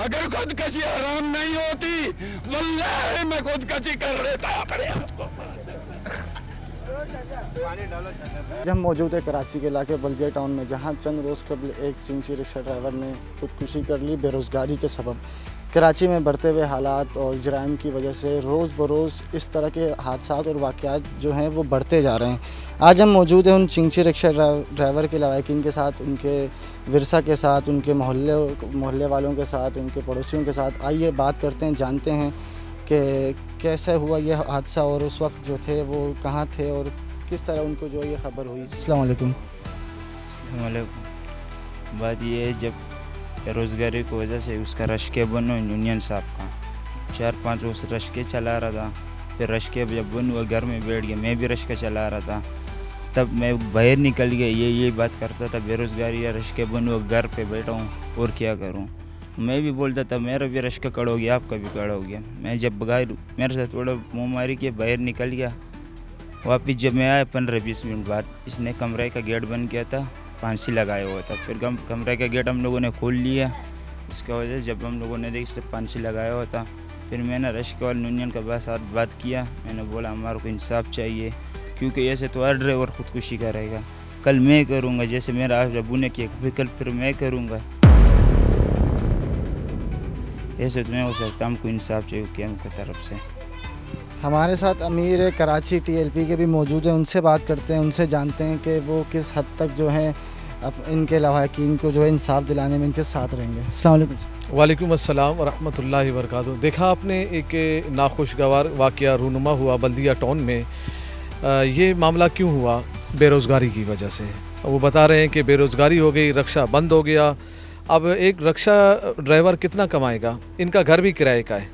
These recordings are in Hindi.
अगर खुदकशी हराम नहीं होती वल्लाहि मैं खुदकशी कर लेता अपने आप को। आज हम मौजूद है कराची के इलाके बल्दिया टाउन में, जहां चंद रोज़ कबल एक चिंची रिक्शा ड्राइवर ने खुदकुशी कर ली बेरोज़गारी के सबब। कराची में बढ़ते हुए हालात और जराइम की वजह से रोज़ बरोज़ इस तरह के हादसात और वाक़यात जो हैं वो बढ़ते जा रहे हैं। आज हम मौजूद हैं उन चिंची रिक्शा ड्राइवर के लवाकिन के साथ, उनके विरसा के साथ, उनके मोहल्ले वालों के साथ, उनके पड़ोसियों के साथ। आइए बात करते हैं, जानते हैं कि कैसे हुआ यह हादसा और उस वक्त जो थे वो कहाँ थे और किस तरह उनको जो ये ख़बर हुई। अस्सलाम वालेकुम। बात ये है, जब बेरोज़गारी की वजह से उसका रश्के बनो यूनियन साहब का 4-5 उस रश्के चला रहा था। फिर रश्के जब बन हुआ घर में बैठ गया, मैं भी रश्का चला रहा था। तब मैं बाहर निकल गया, ये बात करता था बेरोज़गारी या रश्के बन हुआ, घर पे बैठा हूँ और क्या करूँ। मैं भी बोलता था मेरा भी रश्का कड़ा हो गया, आपका भी कड़ा हो गया। मैं जब बगैर मेरे साथ थोड़ा मुँह मारी के बाहर निकल गया। वापिस जब मैं आया 15-20 मिनट बाद, इसने कमरे का गेट बंद किया था, फांसी लगाया हुआ था। फिर कमरे का गेट हम लोगों ने खोल लिया। इसका वजह जब हम लोगों ने देखा तो फांसी लगाया हुआ था। फिर मैंने रश्के वाले यूनियन के साथ बात किया। मैंने बोला हमारे को इंसाफ चाहिए, क्योंकि ऐसे तो हर ड्राइवर खुदकुशी करेगा। कल मैं करूँगा, जैसे मेरा अबू ने किया, कल फिर मैं करूँगा। ऐसे तो नहीं हो सकता, हमको इंसाफ चाहिए हुकूमत की तरफ से। हमारे साथ अमीर कराची TLP के भी मौजूद हैं, उनसे बात करते हैं, उनसे जानते हैं कि वो किस हद तक जो है अब इनके लवाकिन को जो है इंसाफ दिलाने में इनके साथ रहेंगे। अस्सलाम वालेकुम। वालेकुम अस्सलाम व रहमतुल्लाहि व बरकातुहू। देखा आपने एक नाखुशगवार वाक़या रूनुमा हुआ बल्दिया टाउन में। ये मामला क्यों हुआ? बेरोज़गारी की वजह से। वो बता रहे हैं कि बेरोज़गारी हो गई, रक्षा बंद हो गया। अब एक रक्षा ड्राइवर कितना कमाएगा? इनका घर भी किराए का है।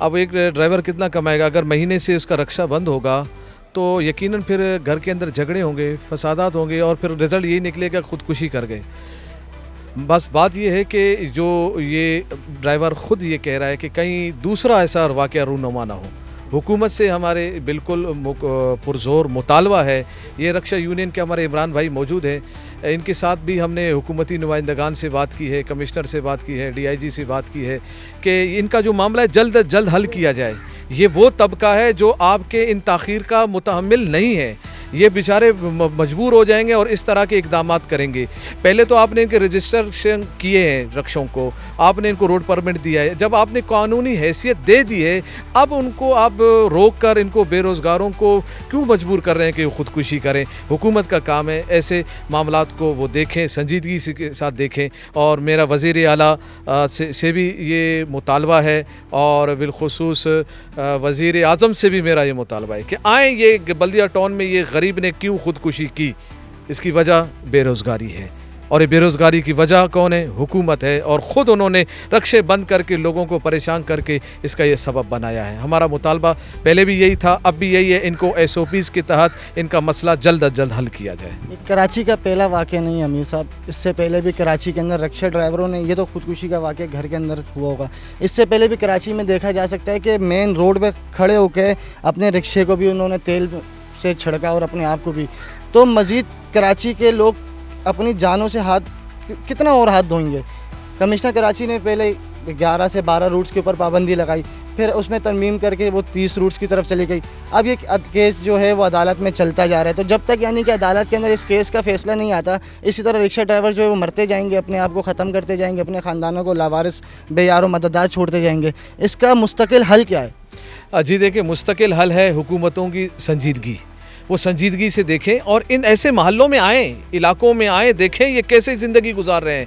अब एक ड्राइवर कितना कमाएगा? अगर महीने से उसका रक्षा बंद होगा तो यकीनन फिर घर के अंदर झगड़े होंगे, फसादात होंगे और फिर रिज़ल्ट यही निकलेगा खुदकुशी कर गए। बस बात ये है कि जो ये ड्राइवर ख़ुद ये कह रहा है कि कहीं दूसरा ऐसा वाक़या रूनुमा ना हो। हुकूमत से हमारे बिल्कुल पुरज़ोर मुतालबा है। ये रक्षा यूनियन के हमारे इमरान भाई मौजूद हैं, इनके साथ भी हमने हुकूमती नुमाइंदगान से बात की है, कमिश्नर से बात की है, DIG से बात की है कि इनका जो मामला है जल्द अज जल्द हल किया जाए। ये वो तबका है जो आपके इन ताख़ीर का मुतहम्मिल नहीं है। ये बेचारे मजबूर हो जाएंगे और इस तरह के इक़दामात करेंगे। पहले तो आपने इनके रजिस्ट्रेशन किए हैं रक्षों को, आपने इनको रोड परमिट दिया है। जब आपने कानूनी हैसियत दे दी है, अब उनको आप रोक कर इनको बेरोज़गारों को क्यों मजबूर कर रहे हैं कि वो ख़ुदकुशी करें? हुकूमत का काम है ऐसे मामलात को वो देखें, संजीदगी के साथ देखें। और मेरा वज़ीर आला से भी ये मुतालबा है और बिलखुसूस वज़ीर आज़म से भी मेरा ये मुतालबा है कि आएँ ये बल्दिया टाउन में ये गरीब ने क्यों खुदकुशी की। इसकी वजह बेरोज़गारी है और ये बेरोज़गारी की वजह कौन है? हुकूमत है। और ख़ुद उन्होंने रक्षे बंद करके लोगों को परेशान करके इसका ये सबब बनाया है। हमारा मुतालबा पहले भी यही था, अब भी यही है। इनको SOPs के तहत इनका मसला जल्द अज जल्द हल किया जाए। कराची का पहला वाक़या नहीं है अमीर साहब, इससे पहले भी कराची के अंदर रक्षा ड्राइवरों ने, ये तो खुदकुशी का वाक़या घर के अंदर हुआ होगा, इससे पहले भी कराची में देखा जा सकता है कि मेन रोड पर खड़े होकर अपने रिक्शे को भी उन्होंने तेल से छिड़का और अपने आप को भी। तो मज़ीद कराची के लोग अपनी जानों से हाथ कितना और हाथ धोएंगे? कमिश्नर कराची ने पहले 11 से 12 रूट्स के ऊपर पाबंदी लगाई, फिर उसमें तरमीम करके वो 30 रूट्स की तरफ चली गई। अब ये केस जो है वो अदालत में चलता जा रहा है। तो जब तक यानी कि अदालत के अंदर इस केस का फ़ैसला नहीं आता, इसी तरह रिक्शा ड्राइवर जो है वो मरते जाएंगे, अपने आप को ख़त्म करते जाएंगे, अपने ख़ानदानों को लावारिस बेयारो मददगार छोड़ते जाएंगे। इसका मुस्तकिल हल क्या है? जी देखिए, मुस्तकिल हल है हुकूमतों की संजीदगी। वो संजीदगी से देखें और इन ऐसे महल्लों में आएँ, इलाकों में आएँ, देखें ये कैसे ज़िंदगी गुजार रहे हैं।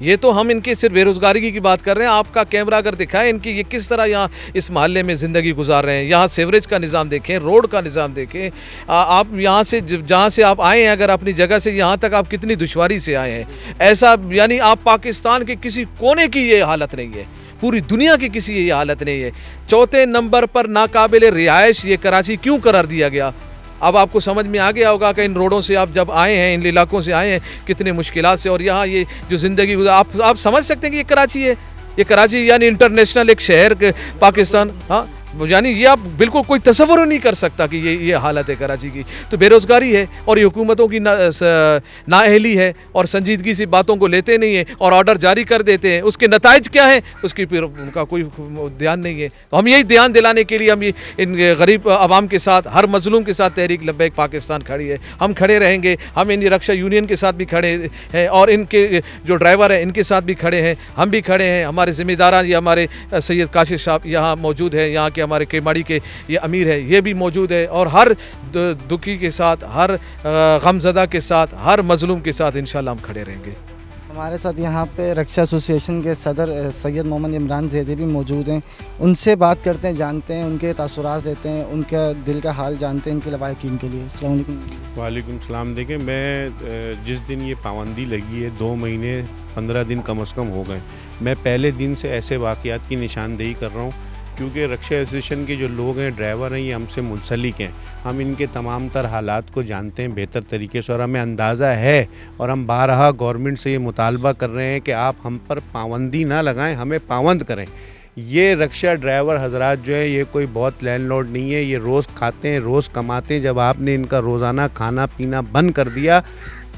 ये तो हम इनके सिर्फ बेरोज़गारी की बात कर रहे हैं। आपका कैमरा अगर दिखाएं इनकी ये किस तरह यहाँ इस महल्ले में ज़िंदगी गुजार रहे हैं। यहाँ सीवरेज का निज़ाम देखें, रोड का निज़ाम देखें। आप यहाँ से जहाँ से आप आए हैं, अगर अपनी जगह से यहाँ तक आप कितनी दुश्वारी से आए हैं। ऐसा यानी आप पाकिस्तान के किसी कोने की ये हालत नहीं है, पूरी दुनिया की किसी ये हालत नहीं है। चौथे नंबर पर नाकाबिल रिहाइश ये कराची क्यों करार दिया गया? अब आपको समझ में आ गया होगा कि इन रोडों से आप जब आए हैं, इन इलाकों से आए हैं, कितने मुश्किलात से। और यहाँ ये जो ज़िंदगी आप समझ सकते हैं कि ये कराची है। ये कराची यानी इंटरनेशनल एक शहर पाकिस्तान। हाँ, यानी ये आप बिल्कुल कोई तसव्वुर नहीं कर सकता कि ये हालत है कराची की। तो बेरोज़गारी है और ये हुकूमतों की नाअहली है और संजीदगी से बातों को लेते नहीं है और ऑर्डर जारी कर देते हैं। उसके नताइज क्या हैं उसकी फिर उनका कोई ध्यान नहीं है। तो हम यही ध्यान दिलाने के लिए हम ये इन गरीब आवाम के साथ, हर मजलूम के साथ तहरीक लब्बैक पाकिस्तान खड़ी है। हम खड़े रहेंगे, हम इन रक्षा यूनियन के साथ भी खड़े हैं और इनके जो ड्राइवर हैं इनके साथ भी खड़े हैं, हम भी खड़े हैं। हमारे ज़िम्मेदारान ये हमारे सैयद काशिफ साहब यहाँ मौजूद है, यहाँ के हमारे केमाड़ी के ये अमीर है, ये भी मौजूद है और हर दुखी के साथ, हर गमज़दा के साथ, हर मजलूम के साथ इंशाल्लाह हम खड़े रहेंगे। हमारे साथ यहाँ पे रक्षा एसोसिएशन के सदर सैयद मोहम्मद इमरान ज़ैदी भी मौजूद हैं। उनसे बात करते हैं, जानते हैं उनके तासुरात रहते हैं, उनका दिल का हाल जानते हैं इनके लवाहिकीन के लिए। अस्सलाम वालेकुम। वालेकुम सलाम। देखें, मैं जिस दिन ये पाबंदी लगी है 2 महीने 15 दिन कम से कम हो गए, मैं पहले दिन से ऐसे वाक़यात की निशानदेही कर रहा हूँ क्योंकि रक्षा एसोसिएशन के जो लोग हैं, ड्राइवर हैं, ये हमसे मुंसलिक हैं। हम इनके तमाम तर हालात को जानते हैं बेहतर तरीके से और हमें अंदाज़ा है और हम बारहा गवर्नमेंट से ये मुतालबा कर रहे हैं कि आप हम पर पाबंदी ना लगाएं, हमें पाबंद करें। ये रक्षा ड्राइवर हजरात जो है ये कोई बहुत लैंडलॉर्ड नहीं है, ये रोज़ खाते हैं, रोज़ कमाते हैं। जब आपने इनका रोज़ाना खाना पीना बंद कर दिया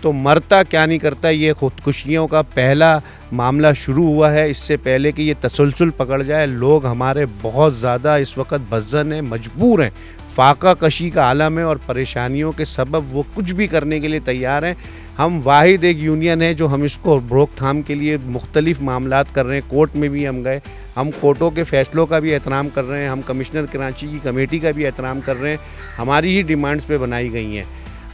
तो मरता क्या नहीं करता। ये ख़ुदकुशियों का पहला मामला शुरू हुआ है। इससे पहले कि ये तसलसल पकड़ जाए, लोग हमारे बहुत ज़्यादा इस वक्त बज़्ज़न हैं, मजबूर हैं, फाका कशी का आलम है और परेशानियों के सबब वो कुछ भी करने के लिए तैयार हैं। हम वाहिद एक यूनियन है जो हम इसको रोकथाम के लिए मुख्तलिफ़ मामलात कर रहे हैं। कोर्ट में भी हम गए, हम कोर्टों के फ़ैसलों का भी एहतराम कर रहे हैं, हम कमिश्नर कराची की कमेटी का भी एहतराम कर रहे हैं। हमारी ही डिमांड्स पे बनाई गई हैं।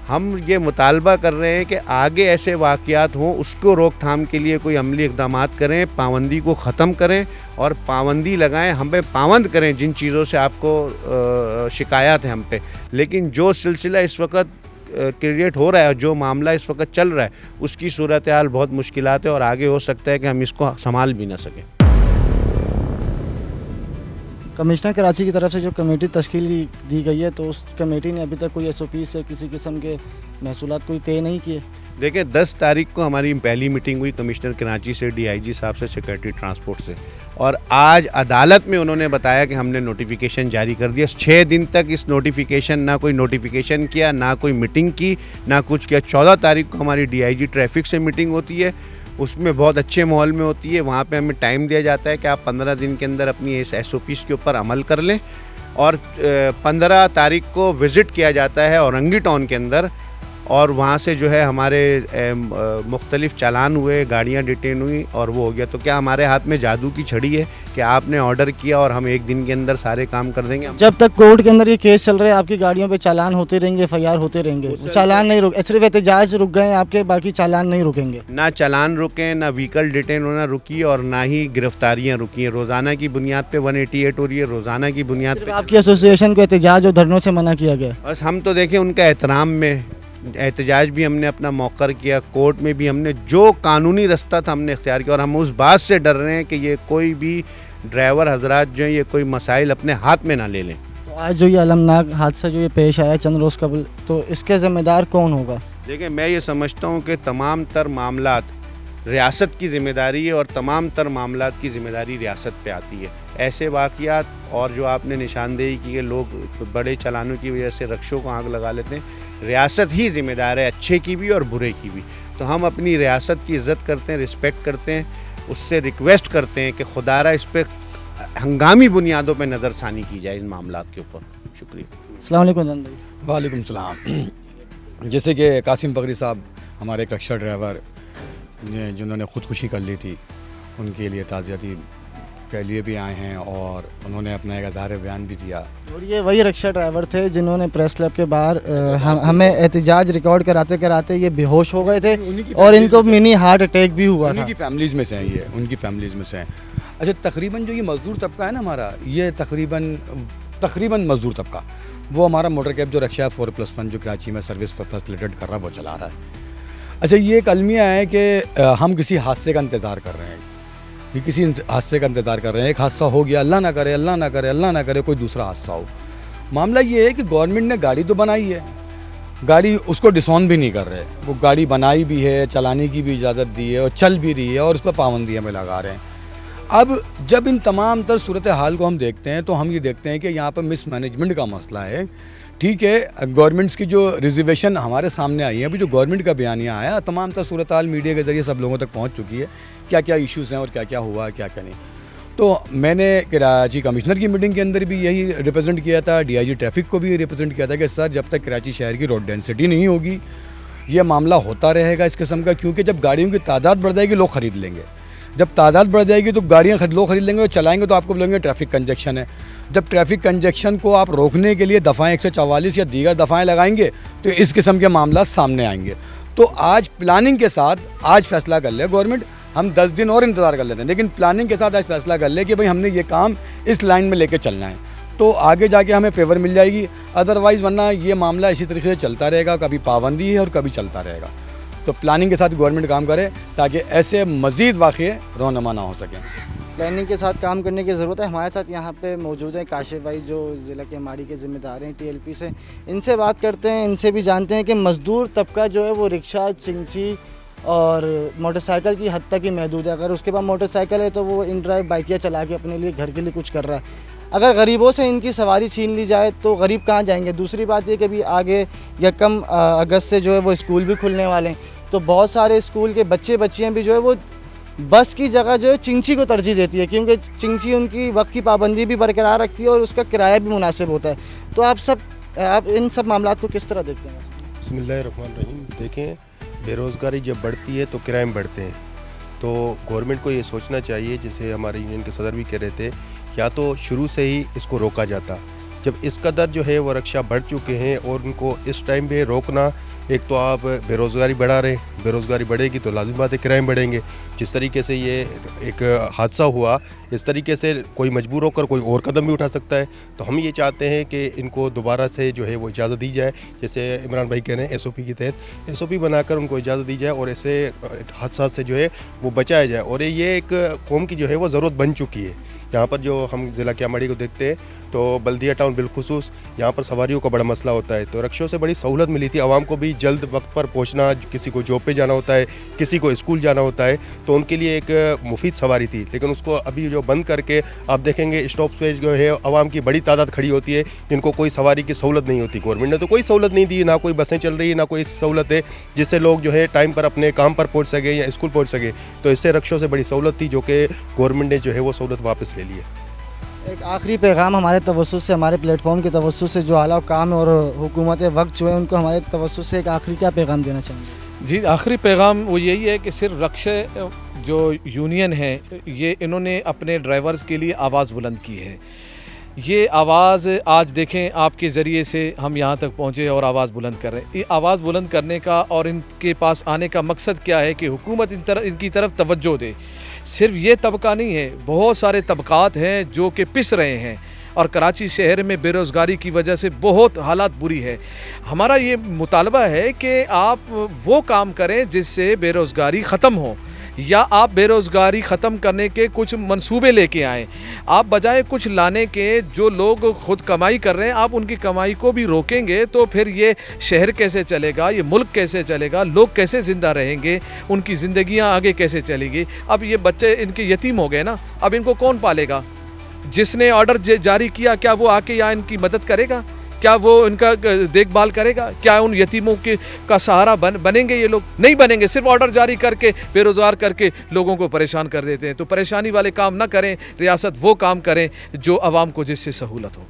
हम ये मुतालबा कर रहे हैं कि आगे ऐसे वाक़यात हों, उसको रोकथाम के लिए कोई अमली इक़दामात करें, पाबंदी को ख़त्म करें और पाबंदी लगाएं, हमें पाबंद करें जिन चीज़ों से आपको शिकायत है हम पे। लेकिन जो सिलसिला इस वक्त क्रिएट हो रहा है, जो मामला इस वक्त चल रहा है, उसकी सूरत हाल बहुत मुश्किलात है और आगे हो सकता है कि हम इसको संभाल भी ना सकें। कमिश्नर कराची की तरफ से जो कमेटी तश्कील दी गई है, तो उस कमेटी ने अभी तक कोई SOP से किसी किस्म के महसूलात कोई तय नहीं किए। देखिए, 10 तारीख को हमारी पहली मीटिंग हुई कमिश्नर कराची से, DIG साहब से, सेक्रेटरी ट्रांसपोर्ट से, और आज अदालत में उन्होंने बताया कि हमने नोटिफिकेशन जारी कर दिया। 6 दिन तक इस नोटिफिकेशन, ना कोई नोटिफिकेशन किया, ना कोई मीटिंग की, ना कुछ किया। 14 तारीख को हमारी DIG ट्रैफिक से मीटिंग होती है, उसमें बहुत अच्छे माहौल में होती है। वहाँ पे हमें टाइम दिया जाता है कि आप 15 दिन के अंदर अपनी इस SOPs के ऊपर अमल कर लें और 15 तारीख को विज़िट किया जाता है औरंगी टाउन के अंदर और वहाँ से जो है हमारे मुख्तलिफ चालान हुए, गाड़ियाँ डिटेन हुई और वो हो गया। तो क्या हमारे हाथ में जादू की छड़ी है कि आपने ऑर्डर किया और हम एक दिन के अंदर सारे काम कर देंगे? जब तक कोर्ट के अंदर ये केस चल रहा है, आपकी गाड़ियों पे चालान होते रहेंगे, FIR होते रहेंगे, चालान नहीं रुक, सिर्फ एहतजाज रुक गए आपके, बाकी चालान नहीं रुकेंगे? ना चालान रुके, ना व्हीकल डिटेन होना रुकी और ना ही गिरफ्तारियाँ रुकी हैं। रोज़ाना की बुनियाद पे 188 हो रही है, रोज़ाना की बुनियाद पे। आपकी एसोसिएशन को एहतजाज और धरनों से मना किया गया? बस हम तो देखें उनका एहतराम में एहतजाज भी हमने अपना मौक़र किया, कोर्ट में भी हमने जो कानूनी रास्ता था हमने इख्तियार किया और हम उस बात से डर रहे हैं कि ये कोई भी ड्राइवर हजरात जो हैं ये कोई मसाइल अपने हाथ में ना ले लें। तो आज जो ये अलमनाक हादसा जो ये पेश आया चंद रोज़ कबल, तो इसके ज़िम्मेदार कौन होगा? देखिए, मैं ये समझता हूँ कि तमाम तर मामलात रियासत की ज़िम्मेदारी है और तमाम तर मामलात की ज़िम्मेदारी रियासत पे आती है। ऐसे वाक़यात और जो आपने निशानदेही की है, लोग बड़े चालानों की वजह से रक्षों को आग लगा लेते हैं, रियासत ही ज़िम्मेदार है, अच्छे की भी और बुरे की भी। तो हम अपनी रियासत की इज़्ज़त करते हैं, रिस्पेक्ट करते हैं, उससे रिक्वेस्ट करते हैं कि खुदारा इस पर हंगामी बुनियादों पर नज़रसानी की जाए इन मामलात के ऊपर। शुक्रिया। अस्सलाम वालेकुम जन भाई। वालेकुम सलाम। जैसे कि कासिम पगड़ी साहब हमारे एक रक्षा ड्राइवर जिन्होंने ख़ुदकुशी कर ली थी, उनके लिए ताज़ियती के लिए भी आए हैं और उन्होंने अपना एक इज़हार बयान भी दिया। और ये वही रक्षा ड्राइवर थे जिन्होंने प्रेस क्लब के बाहर हमें एहतजाज रिकॉर्ड कराते कराते ये बेहोश हो गए थे और इनको मिनी हार्ट अटैक भी हुआ था। उनकी फैमिलीज़ में से हैं, ये उनकी फैमिलीज़ में से हैं। अच्छा, तकरीबन जो ये मज़दूर तबका है ना हमारा, ये तकरीबन मज़दूर तबका, वो हमारा मोटर कैब जो रक्षा 4+1 जो कराची में सर्विस फैसिलिटेट कर रहा है वो चला रहा है। अच्छा, ये एक अलमिया है कि हम किसी हादसे का इंतज़ार कर रहे हैं, ये किसी हादसे का इंतज़ार कर रहे हैं। एक हादसा हो गया, अल्लाह ना करे, अल्लाह ना करे, अल्लाह ना करे कोई दूसरा हादसा हो। मामला ये है कि गवर्नमेंट ने गाड़ी तो बनाई है, गाड़ी उसको डिसऑन भी नहीं कर रहे, वो गाड़ी बनाई भी है, चलाने की भी इजाज़त दी है और चल भी रही है और उस पर पाबंदी हमें लगा रहे हैं। अब जब इन तमाम तर सूरत हाल को हम देखते हैं तो हम ये देखते हैं कि यहाँ पर मिसमैनेजमेंट का मसला है। ठीक है, गवर्नमेंट्स की जो रिजर्वेशन हमारे सामने आई है, अभी जो गवर्नमेंट का बयानिया आया, तमाम तर सूरत हाल मीडिया के ज़रिए सब लोगों तक पहुँच चुकी है, क्या क्या इश्यूज़ हैं और क्या क्या हुआ, क्या क्या नहीं। तो मैंने कराची कमिश्नर की मीटिंग के अंदर भी यही रिप्रेजेंट किया था, डीआईजी ट्रैफिक को भी रिप्रेजेंट किया था कि सर जब तक कराची शहर की रोड डेंसिटी नहीं होगी ये मामला होता रहेगा इस किस्म का, क्योंकि जब गाड़ियों की तादाद बढ़ जाएगी लोग ख़रीद लेंगे, जब तादाद बढ़ जाएगी तो गाड़ियाँ लोग खरीद लेंगे और चलाएंगे तो आपको बोलेंगे ट्रैफिक कंजेक्शन है। जब ट्रैफिक कंजेक्शन को आप रोकने के लिए दफ़ाएँ 144 या दीगर दफ़ाएँ लगाएंगे तो इस किस्म के मामला सामने आएंगे। तो आज प्लानिंग के साथ आज फैसला कर ले गवर्नमेंट, हम 10 दिन और इंतज़ार कर लेते हैं, लेकिन प्लानिंग के साथ आज फैसला कर ले कि भाई हमने ये काम इस लाइन में लेके चलना है, तो आगे जाके हमें फेवर मिल जाएगी। अदरवाइज़ वरना ये मामला इसी तरीके से चलता रहेगा, कभी पाबंदी है और कभी चलता रहेगा। तो प्लानिंग के साथ गवर्नमेंट काम करे ताकि ऐसे मज़ीद वाक़ये रोनमा ना हो सकें। प्लानिंग के साथ काम करने की ज़रूरत है। हमारे साथ यहाँ पे मौजूद हैं काशिफ भाई जो ज़िला के माड़ी के ज़िम्मेदार हैं टीएलपी से। इनसे बात करते हैं, इनसे भी जानते हैं कि मज़दूर तबका जो है वो रिक्शा, चिंची और मोटरसाइकिल की हद तक ही महदूद है। अगर उसके पास मोटरसाइकिल है तो वो इन ड्राइव बाइकियाँ चला के अपने लिए घर के लिए कुछ कर रहा है। अगर गरीबों से इनकी सवारी छीन ली जाए तो गरीब कहाँ जाएंगे। दूसरी बात ये कि अभी आगे या कम अगस्त से जो है वो स्कूल भी खुलने वाले हैं, तो बहुत सारे स्कूल के बच्चे बच्चियाँ भी जो है वो बस की जगह जो है चिंची को तरजीह देती है, क्योंकि चिंची उनकी वक्त की पाबंदी भी बरकरार रखती है और उसका किराया भी मुनासिब होता है। तो आप इन सब मामलात को किस तरह देखते हैं? बिस्मिल्लाहिर्रहमानिर्रहीम। देखें, बेरोज़गारी जब बढ़ती है तो क्राइम बढ़ते हैं, तो गवर्नमेंट को ये सोचना चाहिए, जैसे हमारे यूनियन के सदर भी कह रहे थे, या तो शुरू से ही इसको रोका जाता। जब इस कदर जो है वो रक्षा बढ़ चुके हैं और उनको इस टाइम पे रोकना, एक तो आप बेरोज़गारी बढ़ा रहे, बेरोज़गारी बढ़ेगी तो लाजिम बात है क्राइम बढ़ेंगे। जिस तरीके से ये एक हादसा हुआ, इस तरीके से कोई मजबूर होकर कोई और कदम भी उठा सकता है। तो हम ये चाहते हैं कि इनको दोबारा से जो है वो इजाज़त दी जाए, जैसे इमरान भाई कह रहे हैं एसओपी के तहत एसओपी बनाकर उनको इजाज़त दी जाए और ऐसे हादसा से जो है वो बचाया जाए। और ये एक कौम की जो है वो ज़रूरत बन चुकी है। यहाँ पर जो हम ज़िला क्यामाड़ी को देखते हैं तो बल्दिया टाउन बिलखुसूस यहाँ पर सवारियों का बड़ा मसला होता है, तो रक्षों से बड़ी सहूलत मिली थी आवाम को भी, जल्द वक्त पर पहुँचना, किसी को जॉब पे जाना होता है, किसी को स्कूल जाना होता है, तो उनके लिए एक मुफीद सवारी थी। लेकिन उसको अभी जो बंद करके आप देखेंगे स्टॉप पे जो है आवाम की बड़ी तादाद खड़ी होती है जिनको कोई सवारी की सहूलत नहीं होती। गवर्नमेंट ने तो कोई सहूलत नहीं दी, ना कोई बसें चल रही है, ना कोई ऐसी सहूलत है जिससे लोग जो है टाइम पर अपने काम पर पहुँच सके या स्कूल पहुँच सके। तो इससे रक्षों से बड़ी सहूलत थी जो कि गवर्नमेंट ने जो है वो सहूलत वापस ले ली है। एक आखिरी पैगाम हमारे तवज्जुह से, हमारे प्लेटफॉर्म के तवज्जुह से, जो आला काम और हुकूमत वक्त जो है उनको हमारे तवज्जुह से एक आखिरी क्या पैगाम देना चाहेंगे? जी, आखिरी पैगाम वो यही है कि सिर्फ रक्षा जो यूनियन है ये इन्होंने अपने ड्राइवर्स के लिए आवाज़ बुलंद की है। ये आवाज़ आज देखें आपके ज़रिए से हम यहाँ तक पहुँचे और आवाज़ बुलंद कर रहे हैं। ये आवाज़ बुलंद करने का और इनके पास आने का मकसद क्या है कि हुकूमत इनकी तरफ तवज्जो दे। सिर्फ ये तबका नहीं है, बहुत सारे तबकात हैं जो कि पिस रहे हैं और कराची शहर में बेरोज़गारी की वजह से बहुत हालात बुरी है। हमारा ये मुतालबा है कि आप वो काम करें जिससे बेरोज़गारी ख़त्म हो, या आप बेरोज़गारी ख़त्म करने के कुछ मंसूबे लेके आएँ। आप बजाय कुछ लाने के जो लोग खुद कमाई कर रहे हैं आप उनकी कमाई को भी रोकेंगे तो फिर ये शहर कैसे चलेगा, ये मुल्क कैसे चलेगा, लोग कैसे ज़िंदा रहेंगे, उनकी ज़िंदगियां आगे कैसे चलेगी। अब ये बच्चे इनके यतीम हो गए ना, अब इनको कौन पालेगा? जिसने ऑर्डर जारी किया क्या वो आके यहाँ इनकी मदद करेगा? क्या वो इनका देखभाल करेगा? क्या उन यतीमों के का सहारा बनेंगे ये लोग? नहीं बनेंगे। सिर्फ ऑर्डर जारी करके बेरोज़गार करके लोगों को परेशान कर देते हैं। तो परेशानी वाले काम ना करें, रियासत वो काम करें जो आवाम को जिससे सहूलत हो।